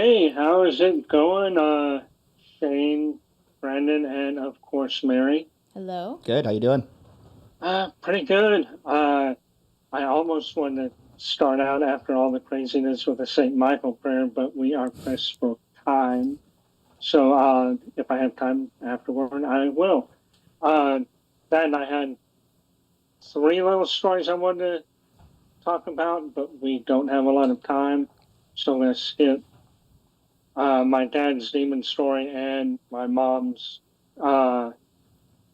Hey, how is it going, Shane, Brandon, and of course Mary? Hello? Good. How you doing? Pretty good. I almost want to start out after all the craziness with a St. Michael prayer, but we are pressed for time. So, if I have time afterward, I will. Uh, then I had three little stories I wanted to talk about, but we don't have a lot of time, so let's skip my dad's demon story and my mom's uh,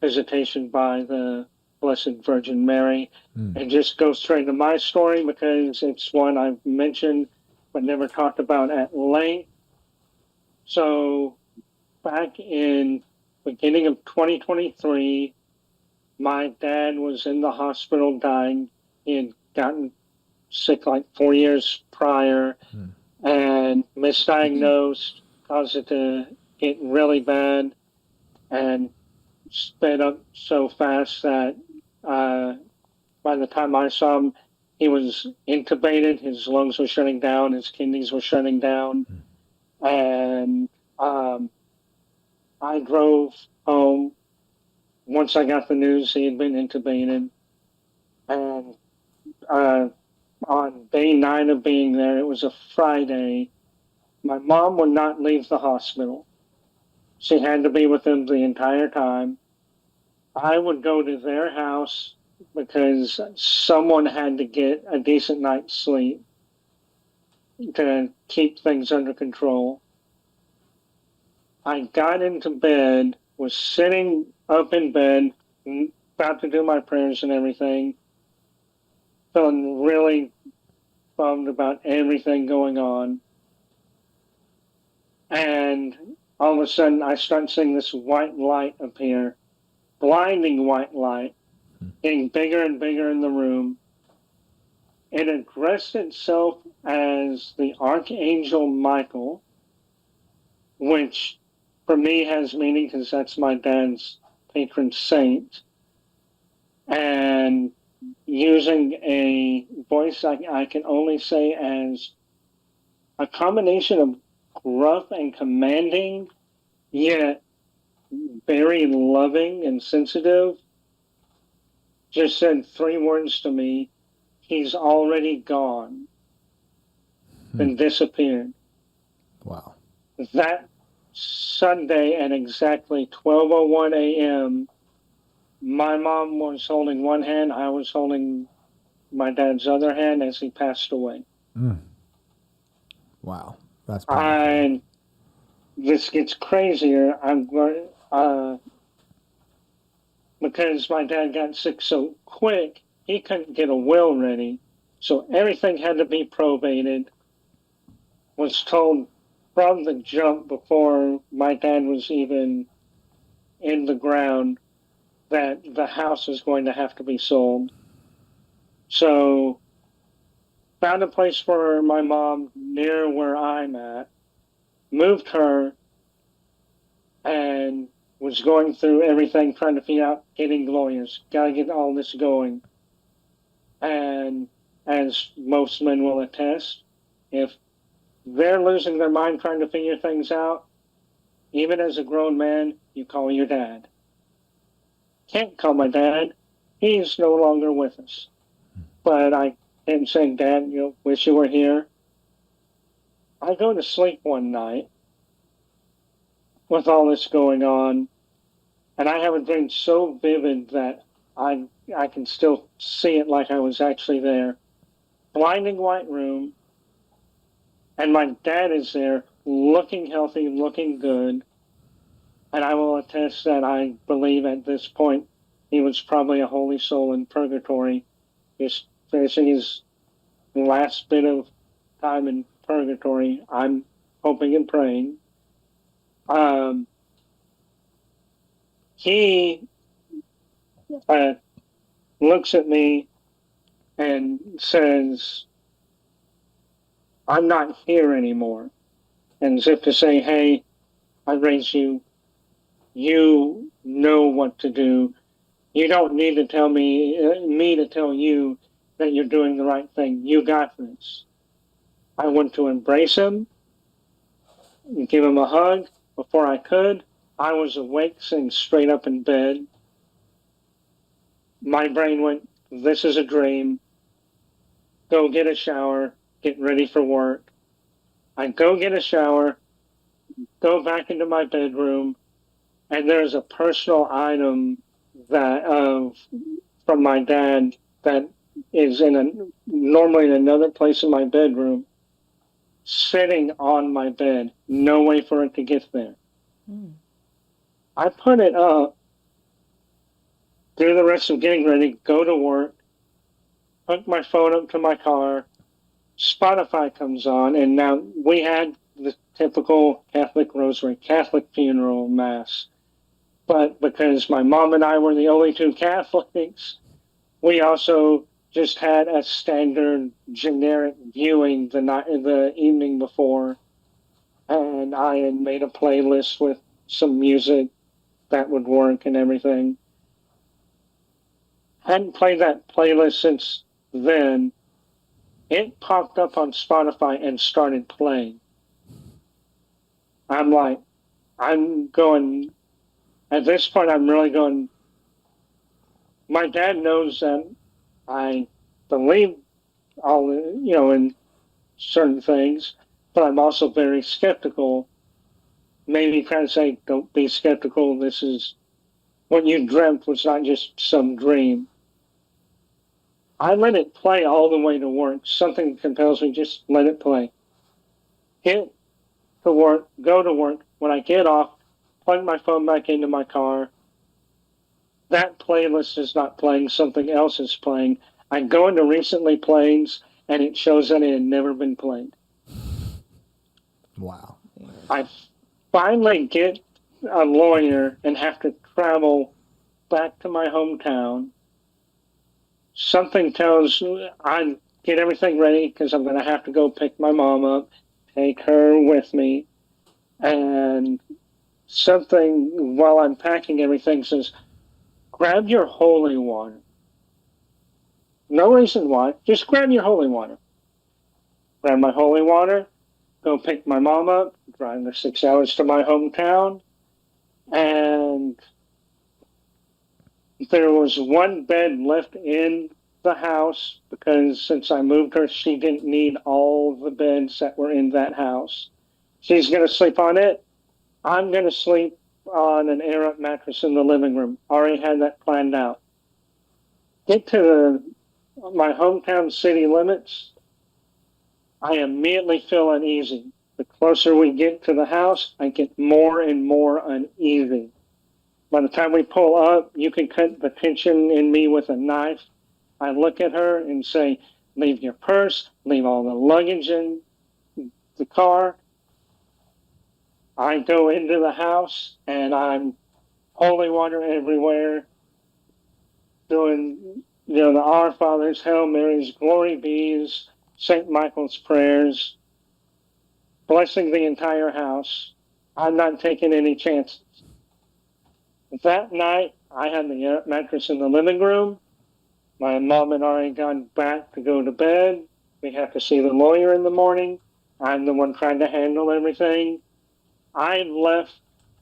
visitation by the Blessed Virgin Mary, Hmm. and just go straight to my story because it's one I've mentioned but never talked about at length. So back in beginning of 2023, my dad was in the hospital dying. He had gotten sick like 4 years prior Hmm. and misdiagnosed, caused it to get really bad and sped up so fast that uh, by the time I saw him, he was intubated. His lungs were shutting down. His kidneys were shutting down. And um, I drove home. Once I got the news he had been intubated. And uh, on day nine of being there, it was a Friday. My mom would not leave the hospital. She had to be with him the entire time. I would go to their house because someone had to get a decent night's sleep to keep things under control. I got into bed, was sitting up in bed, about to do my prayers and everything, feeling really bummed about everything going on. And all of a sudden, I start seeing this white light appear, blinding white light, getting bigger and bigger in the room. It addressed itself as the Archangel Michael, which for me has meaning because that's my dad's patron saint. And using a voice I can only say as a combination of gruff and commanding, yet very loving and sensitive, just said three words to me: he's already gone, Hmm. then disappeared. Wow. That Sunday at exactly 12:01 a.m., my mom was holding one hand, I was holding my dad's other hand as he passed away. Mm. Wow. That's powerful. And this gets crazier. I'm going because my dad got sick so quick, he couldn't get a will ready. So everything had to be probated. Was told from the jump before my dad was even in the ground that the house is going to have to be sold. So found a place for my mom near where I'm at, moved her, and was going through everything, trying to figure out getting lawyers, gotta get all this going. And as most men will attest, if they're losing their mind trying to figure things out, even as a grown man, you call your dad. Can't call my dad. He's no longer with us. But I am saying, Dad, wish you were here. I go to sleep one night with all this going on, and I have a dream so vivid that I can still see it like I was actually there. Blinding white room, and my dad is there, looking healthy, looking good, and I will attest that I believe at this point he was probably a holy soul in purgatory, just finishing his last bit of time in purgatory. I'm hoping and praying. Um, he uh, looks at me and says, I'm not here anymore. And as if to say, hey, I raised you. You know what to do. You don't need to tell me to tell you that you're doing the right thing. You got this. I want to embrace him. give him a hug. Before I could, I was awake, sitting straight up in bed. My brain went, this is a dream. Go get a shower, get ready for work. I go get a shower, go back into my bedroom, and there's a personal item that from my dad that is normally in another place in my bedroom, sitting on my bed. No way for it to get there. I put it up, do the rest of getting ready, go to work, hook my phone up to my car. Spotify comes on, and now we had the typical Catholic rosary, Catholic funeral mass. But because my mom and I were the only two Catholics, we also just had a standard generic viewing the evening before, and I had made a playlist with some music that would work and everything. Hadn't played that playlist since then. It popped up on Spotify and started playing. I'm going, at this point, I'm really going, my dad knows that I believe in certain things, but I'm also very skeptical. Maybe trying to say, don't be skeptical. This is what you dreamt was not just some dream. I let it play all the way to work. Something compels me, just let it play. Hit to work, go to work. When I get off, plug my phone back into my car. That playlist is not playing. Something else is playing. I go into recently plays, and it shows that it had never been played. Wow. I finally get a lawyer and have to travel back to my hometown. Something tells I get everything ready because I'm going to have to go pick my mom up, take her with me. And something, while I'm packing everything, says, grab your holy water. No reason why, just grab your holy water. Grab my holy water, go pick my mom up, drive her 6 hours to my hometown, and there was one bed left in the house because since I moved her, she didn't need all the beds that were in that house. She's going to sleep on it. I'm going to sleep on an air-up mattress in the living room. Already had that planned out. Get to my hometown city limits. I immediately feel uneasy. The closer we get to the house, I get more and more uneasy. By the time we pull up, you can cut the tension in me with a knife. I look at her and say, leave your purse, leave all the luggage in the car. I go into the house and I'm holy water everywhere, doing, the Our Fathers, Hail Marys, Glory Bees, St. Michael's prayers, blessing the entire house. I'm not taking any chances. That night, I had the mattress in the living room. My mom had already gone back to go to bed. We have to see the lawyer in the morning. I'm the one trying to handle everything. I left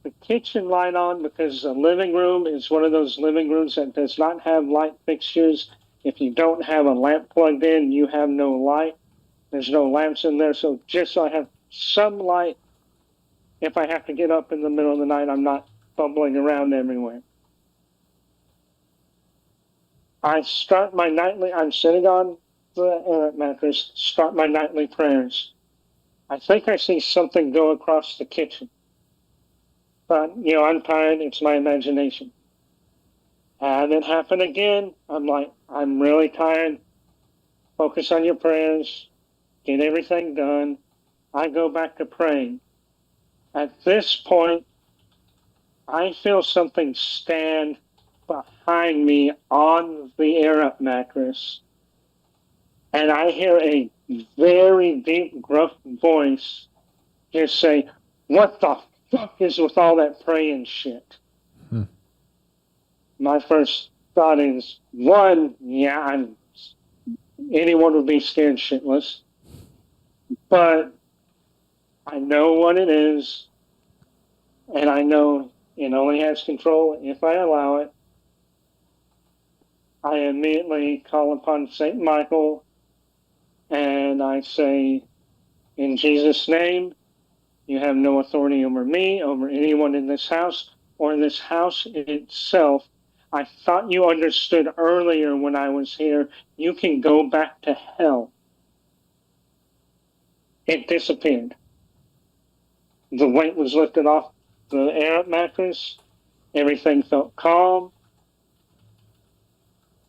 the kitchen light on because the living room is one of those living rooms that does not have light fixtures. If you don't have a lamp plugged in, you have no light. There's no lamps in there. So just so I have some light, if I have to get up in the middle of the night, I'm not bumbling around everywhere. I start my nightly, I'm sitting on the mattress, start my nightly prayers. I think I see something go across the kitchen. But, I'm tired, it's my imagination. And it happened again. I'm like, I'm really tired. Focus on your prayers. Get everything done. I go back to praying. At this point, I feel something stand behind me on the air-up mattress. And I hear a very deep, gruff voice just say, what the fuck is with all that praying shit? My first thought is, one, anyone would be scared shitless. But I know what it is, and I know it only has control if I allow it. I immediately call upon St. Michael and I say, in Jesus' name, you have no authority over me, over anyone in this house, or this house itself. I thought you understood earlier when I was here, you can go back to hell. It disappeared. The weight was lifted off the air mattress. Everything felt calm.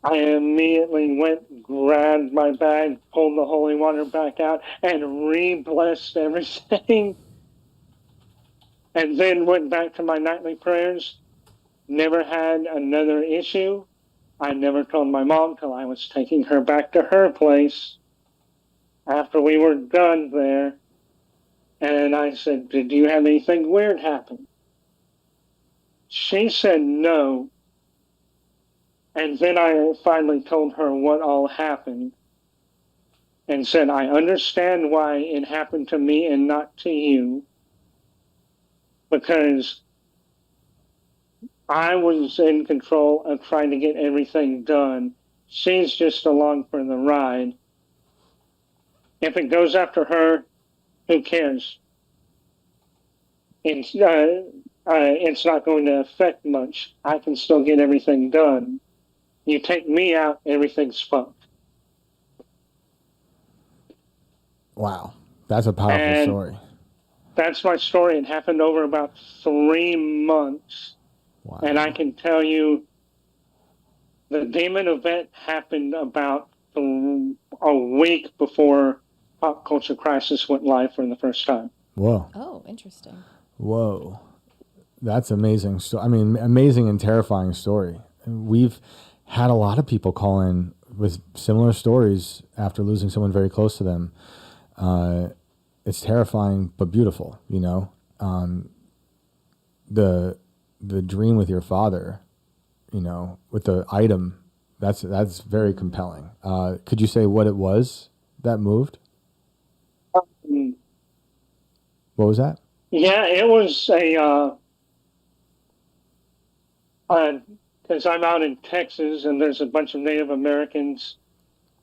I immediately went, grabbed my bag, pulled the holy water back out, and re-blessed everything. And then went back to my nightly prayers. Never had another issue. I never told my mom till I was taking her back to her place after we were done there. And I said, did you have anything weird happen? She said no. And then I finally told her what all happened and said, I understand why it happened to me and not to you, because I was in control of trying to get everything done. She's just along for the ride. If it goes after her, who cares? It's not going to affect much. I can still get everything done. You take me out, everything's fucked. Wow. That's a powerful story. That's my story. It happened over about 3 months. Wow. And I can tell you the demon event happened about a week before Pop Culture Crisis went live for the first time. Whoa. Oh, interesting. Whoa. That's amazing. I mean, amazing and terrifying story. We've had a lot of people call in with similar stories after losing someone very close to them. It's terrifying, but beautiful, you know? The dream with your father, you know, with the item, that's very compelling. Could you say what it was that moved? What was that? Yeah, it was because I'm out in Texas and there's a bunch of Native Americans.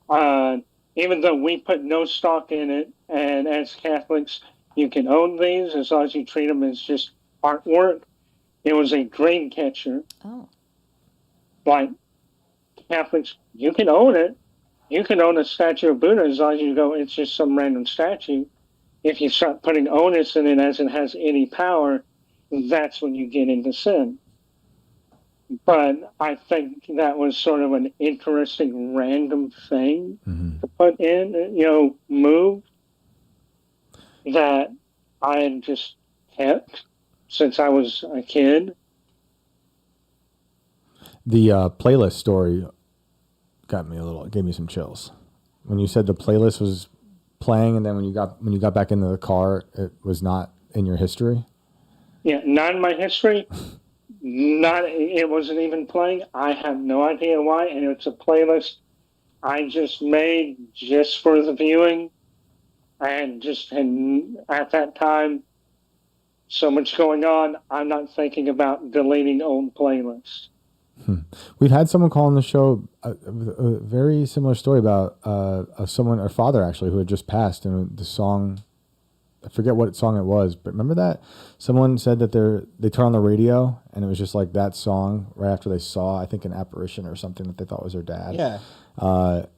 Even though we put no stock in it, and as Catholics, you can own these as long as you treat them as just artwork. It was a dream catcher. Oh. Like Catholics, you can own it. You can own a statue of Buddha as long as you go, it's just some random statue. If you start putting onus in it as it has any power, that's when you get into sin. But I think that was sort of an interesting random thing to put in, you know, move that I had just kept since I was a kid. The playlist story gave me some chills. When you said the playlist was playing, and then when you got back into the car, it was not in your history. Yeah, not in my history. It wasn't even playing. I have no idea why, and it's a playlist I just made just for the viewing, and just at that time, so much going on. I'm not thinking about deleting old playlists. We've had someone call on the show a very similar story about someone, our father actually, who had just passed, and the song, I forget what song it was, but remember that someone said that they turned on the radio and it was just like that song right after they saw, I think, an apparition or something that they thought was their dad. Yeah.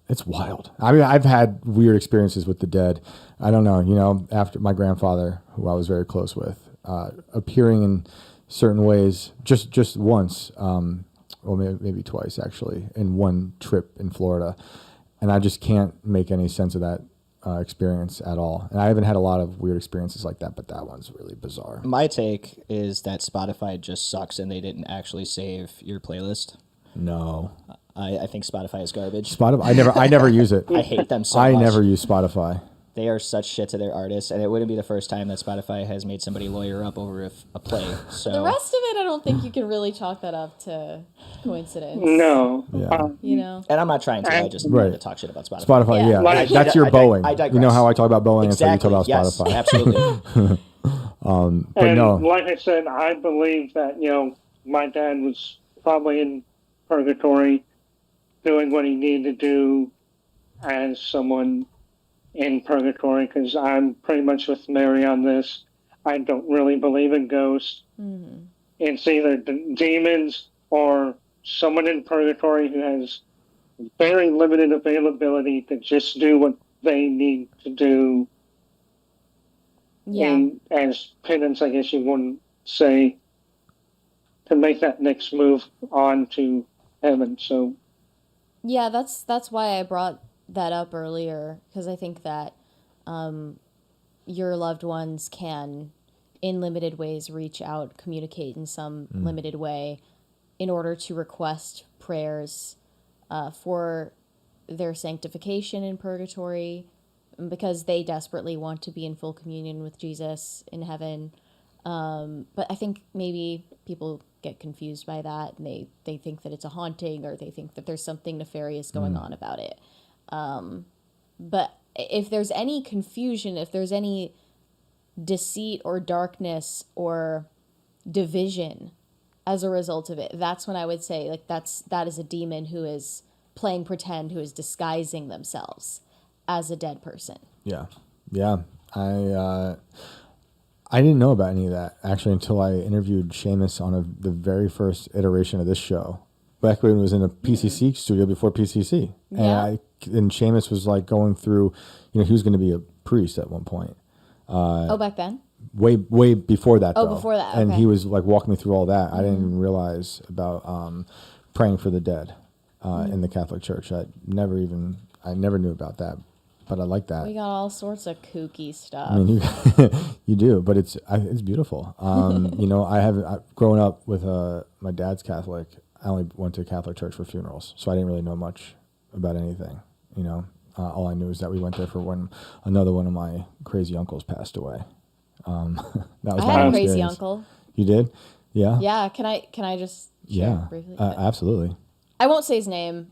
It's wild. I mean, I've had weird experiences with the dead. I don't know, you know, after my grandfather, who I was very close with, appearing in certain ways just once, or maybe twice actually, in one trip in Florida. And I just can't make any sense of that experience at all. And I haven't had a lot of weird experiences like that, but that one's really bizarre. My take is that Spotify just sucks and they didn't actually save your playlist. No. I think Spotify is garbage. Spotify, I never use it. I hate them so I much. never use Spotify. They are such shit to their artists, and it wouldn't be the first time that Spotify has made somebody lawyer up over a play. So The rest of it, I don't think you can really chalk that up to coincidence. No. Yeah. You know? and I'm not trying to. I just wanted to talk shit about Spotify. Spotify, Yeah. yeah. Like- That's your I Boeing. digress. You know how I talk about Boeing? Exactly. That's how you Yes, talk about Spotify. absolutely. But And no. like I said, I believe that, my dad was probably in purgatory doing what he needed to do as someone in purgatory, because I'm pretty much with Mary on this. I don't really believe in ghosts. Mm-hmm. It's either demons or someone in purgatory who has very limited availability to just do what they need to do. Yeah. And as penance, I guess you wouldn't say, to make that next move on to heaven. So Yeah, that's why I brought that up earlier, because I think that your loved ones can, in limited ways, reach out, communicate in some limited way in order to request prayers for their sanctification in purgatory, because they desperately want to be in full communion with Jesus in heaven. But I think maybe people get confused by that, and they think that it's a haunting, or they think that there's something nefarious going on about it. But if there's any confusion, if there's any deceit or darkness or division as a result of it, that's when I would say, like, that is a demon who is playing pretend, who is disguising themselves as a dead person. Yeah. Yeah. I didn't know about any of that actually until I interviewed Seamus on the very first iteration of this show. Back when it was in a PCC studio before PCC. Yeah. And Seamus was like going through, he was going to be a priest at one point. Back then? Way before that, though. Before that, And okay. he was like walking me through all that. I didn't even realize about praying for the dead in the Catholic Church. I never knew about that, but I like that. We got all sorts of kooky stuff. I mean, you do, but it's beautiful. I've grown up with my dad's Catholic. I only went to Catholic church for funerals, so I didn't really know much about anything. All I knew is that we went there for when another one of my crazy uncles passed away. That was I my had a crazy experience. uncle. You did? Yeah. Yeah, can I just share Yeah. briefly? Absolutely. I won't say his name.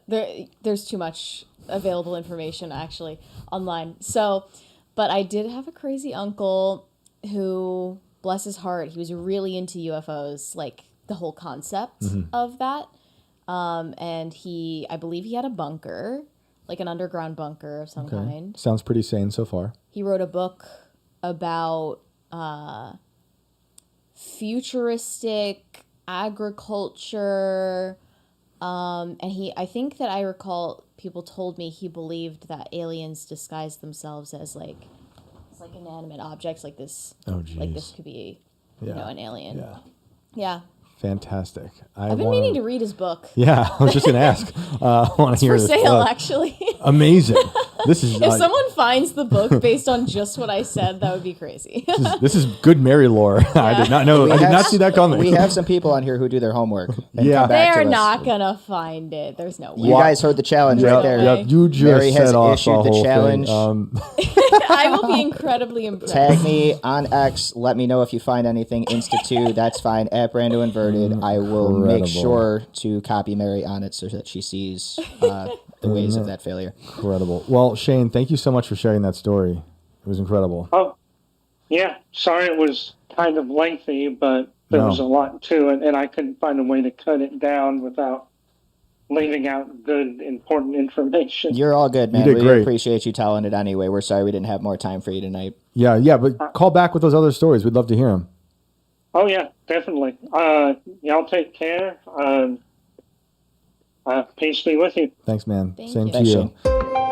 There's too much available information actually online. So, but I did have a crazy uncle who, bless his heart, he was really into UFOs, like the whole concept of that. And I believe he had a bunker, like an underground bunker of some kind. Sounds pretty sane so far. He wrote a book about futuristic agriculture. And I think that I recall people told me he believed that aliens disguised themselves as like inanimate objects, like this. Oh, geez. Like this could be, an alien. Yeah. Yeah. Fantastic. I've been meaning to read his book. Yeah, I was just going to ask. I want to hear For this. sale, actually. Amazing. This is If someone finds the book based on just what I said, that would be crazy. this is good Mary lore. I did not know. I did not see that coming. We have some people on here who do their homework. And Yeah. come back to They're us. not gonna find it. There's no way. You guys heard the challenge right there. Yep, you just Mary has set off issued the the whole challenge. thing. I will be incredibly impressed. Tag me on X. Let me know if you find anything. Insta2, that's fine. At Brando Inverted. I will make Incredible. sure to copy Mary on it so that she sees the ways of that failure. Incredible. Well, Shane, thank you so much for sharing that story. It was incredible. Oh, yeah. Sorry it was kind of lengthy, but there No. was a lot to it, and I couldn't find a way to cut it down without leaving out good, important information. You're all good, man. You did We great. appreciate you telling it anyway. We're sorry we didn't have more time for you tonight. Yeah, but call back with those other stories. We'd love to hear them. Oh, yeah, definitely. Y'all take care. Peace be with you. Thanks, man. Thank Same you. to Thanks, you. Shane.